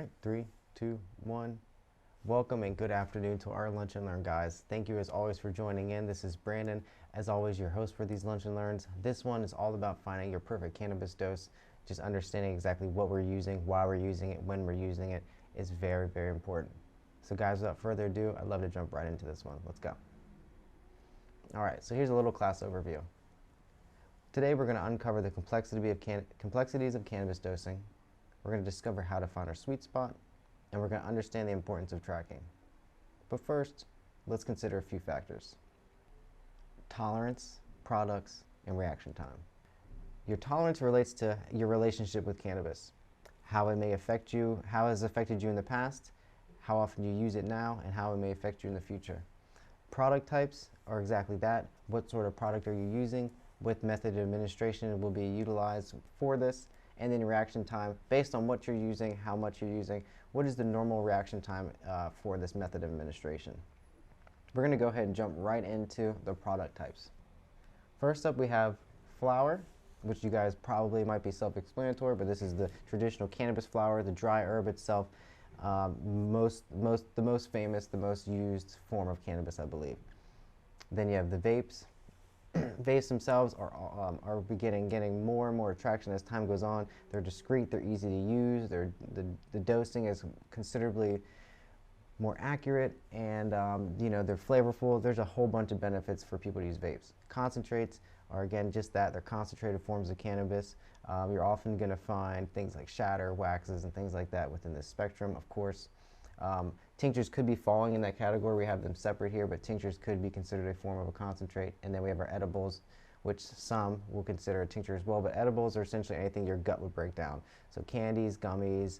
right, 3, 2, 1. Welcome and good afternoon to our Lunch and Learn, guys. Thank you as always for joining in. This is Brandon, as always, your host for these Lunch and Learns. This one is all about finding your perfect cannabis dose. Just understanding exactly what we're using, why we're using it, when we're using it is very, very important. So guys, without further ado, I'd love to jump right into this one. Let's go. All right, so here's a little class overview. Today we're going to uncover the complexities of cannabis dosing. We're going to discover how to find our sweet spot, and we're going to understand the importance of tracking. But first, let's consider a few factors. Tolerance, products, and reaction time. Your tolerance relates to your relationship with cannabis, how it may affect you, how it has affected you in the past, how often you use it now, and how it may affect you in the future. Product types are exactly that. What sort of product are you using? What method of administration will be utilized for this? And then reaction time, based on what you're using, how much you're using, what is the normal reaction time for this method of administration? We're going to go ahead and jump right into the product types. First up, we have flower, which you guys probably might be self-explanatory, but this is the traditional cannabis flower, the dry herb itself, the most famous, the most used form of cannabis, I believe. Then you have the vapes. Vapes themselves are getting more and more traction as time goes on. They're discreet, they're easy to use, the dosing is considerably more accurate, and they're flavorful. There's a whole bunch of benefits for people to use vapes. Concentrates are, again, just that. They're concentrated forms of cannabis. You're often going to find things like shatter, waxes, and things like that within this spectrum, of course. Tinctures could be falling in that category. We have them separate here, but tinctures could be considered a form of a concentrate. And then we have our edibles, which some will consider a tincture as well, but edibles are essentially anything your gut would break down. So candies, gummies,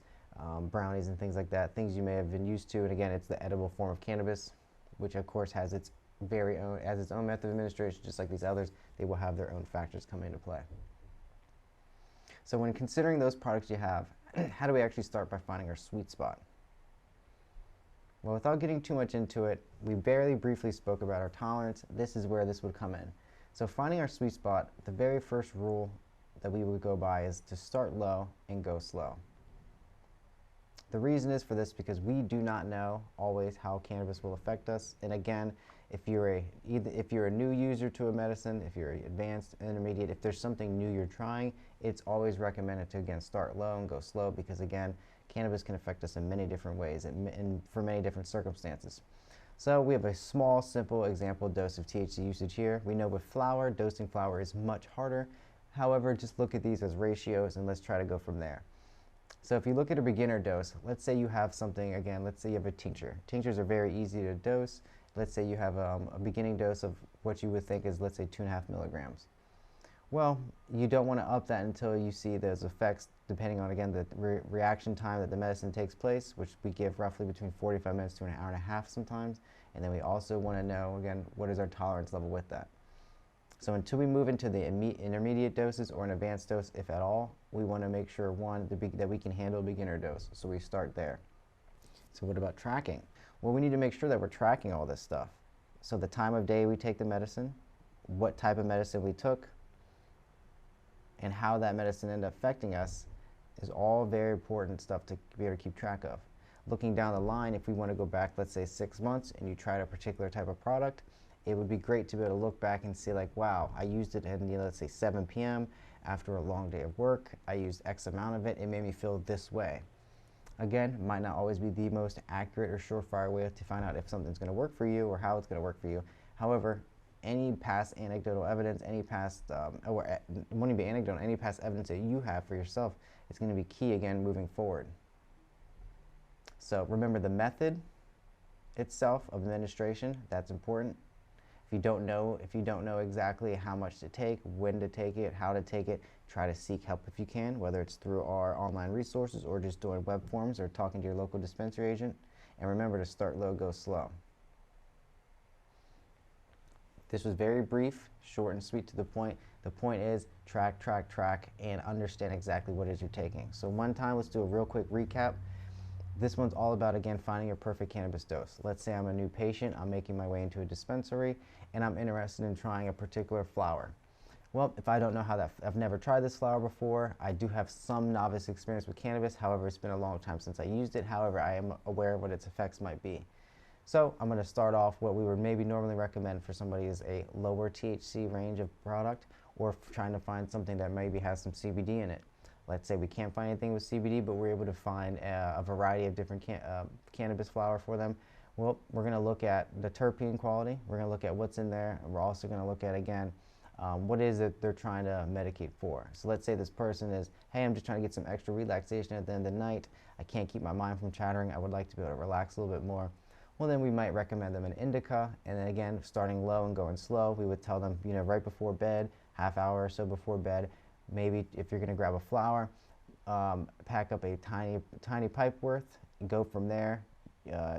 brownies, and things like that, things you may have been used to. And again, it's the edible form of cannabis, which of course has its own method of administration, just like these others. They will have their own factors come into play. So when considering those products you have, how do we actually start by finding our sweet spot? Well, without getting too much into it, we briefly spoke about our tolerance. This is where this would come in. So finding our sweet spot, the very first rule that we would go by is to start low and go slow. The reason is for this because we do not know always how cannabis will affect us. And again, if you're a new user to a medicine, if you're advanced, intermediate, if there's something new you're trying, it's always recommended to, again, start low and go slow, because again, cannabis can affect us in many different ways and for many different circumstances. So we have a small, simple example dose of THC usage here. We know with flower, dosing flower is much harder. However, just look at these as ratios and let's try to go from there. So if you look at a beginner dose, let's say you have something, again, let's say you have a tincture. Tinctures are very easy to dose. Let's say you have a beginning dose of what you would think is, let's say, 2.5 milligrams. Well, you don't want to up that until you see those effects, depending on, again, the reaction time that the medicine takes place, which we give roughly between 45 minutes to an hour and a half sometimes. And then we also want to know, again, what is our tolerance level with that. So until we move into the intermediate doses or an advanced dose, if at all, we want to make sure, one, that we can handle a beginner dose. So we start there. So what about tracking? Well, we need to make sure that we're tracking all this stuff. So the time of day we take the medicine, what type of medicine we took, and how that medicine ended up affecting us is all very important stuff to be able to keep track of. Looking down the line, if we want to go back, let's say 6 months, and you tried a particular type of product, it would be great to be able to look back and see, like, wow, I used it at, let's say 7 p.m. after a long day of work. I used X amount of it. It made me feel this way. Again, might not always be the most accurate or surefire way to find out if something's going to work for you or how it's going to work for you. However, any past anecdotal evidence, any past any past evidence that you have for yourself, it's going to be key, again, moving forward. So remember the method itself of administration. That's important. If you don't know exactly how much to take, when to take it, how to take it, try to seek help if you can, whether it's through our online resources or just doing web forms or talking to your local dispensary agent. And remember to start low, go slow. This was very brief, short and sweet to the point. The point is track, and understand exactly what it is you're taking. So one time, let's do a real quick recap. This one's all about, again, finding your perfect cannabis dose. Let's say I'm a new patient, I'm making my way into a dispensary, and I'm interested in trying a particular flower. Well, if I don't know how that, I've never tried this flower before. I do have some novice experience with cannabis. However, it's been a long time since I used it. However, I am aware of what its effects might be. So I'm going to start off what we would maybe normally recommend for somebody is a lower THC range of product, or trying to find something that maybe has some CBD in it. Let's say we can't find anything with CBD, but we're able to find a variety of different cannabis flower for them. Well, we're going to look at the terpene quality. We're going to look at what's in there. And we're also going to look at, again, what is it they're trying to medicate for. So let's say this person is, hey, I'm just trying to get some extra relaxation at the end of the night. I can't keep my mind from chattering. I would like to be able to relax a little bit more. Well, then we might recommend them an indica. And then again, starting low and going slow, we would tell them, right before bed, half hour or so before bed, maybe if you're going to grab a flower, pack up a tiny pipe worth and go from there.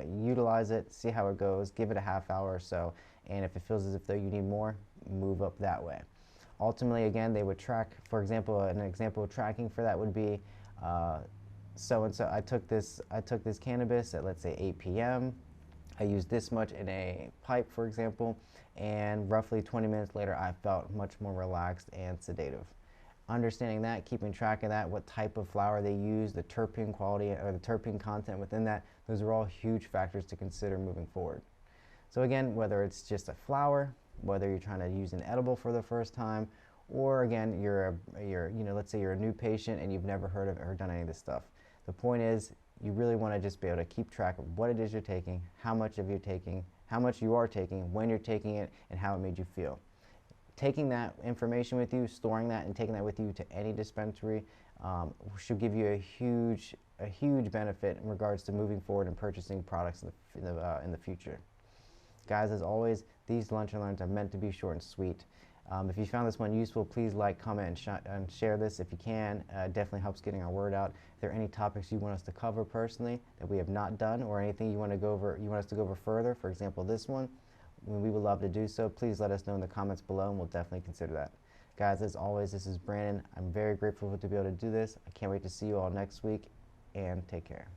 Utilize it, see how it goes, give it a half hour or so, and if it feels as if though you need more, move up that way. Ultimately, again, they would track, for example, an example of tracking for that would be so and so I took this cannabis at, let's say, 8 p.m. I used this much in a pipe, for example, and roughly 20 minutes later I felt much more relaxed and sedative. Understanding that, keeping track of that, what type of flower they use, the terpene quality or the terpene content within that, those are all huge factors to consider moving forward. So again, whether it's just a flower, whether you're trying to use an edible for the first time, or again, let's say you're a new patient and you've never heard of or done any of this stuff. The point is, you really want to just be able to keep track of what it is you're taking, how much of you're taking, how much you are taking, when you're taking it, and how it made you feel. Taking that information with you, storing that, and taking that with you to any dispensary should give you a huge benefit in regards to moving forward and purchasing products in the future. Guys, as always, these Lunch and Learns are meant to be short and sweet. If you found this one useful, please like, comment, and share this if you can. It definitely helps getting our word out. If there are any topics you want us to cover personally that we have not done, or anything you want us to go over further, for example, this one, we would love to do so. Please let us know in the comments below, and we'll definitely consider that. Guys, as always, this is Brandon. I'm very grateful to be able to do this. I can't wait to see you all next week, and take care.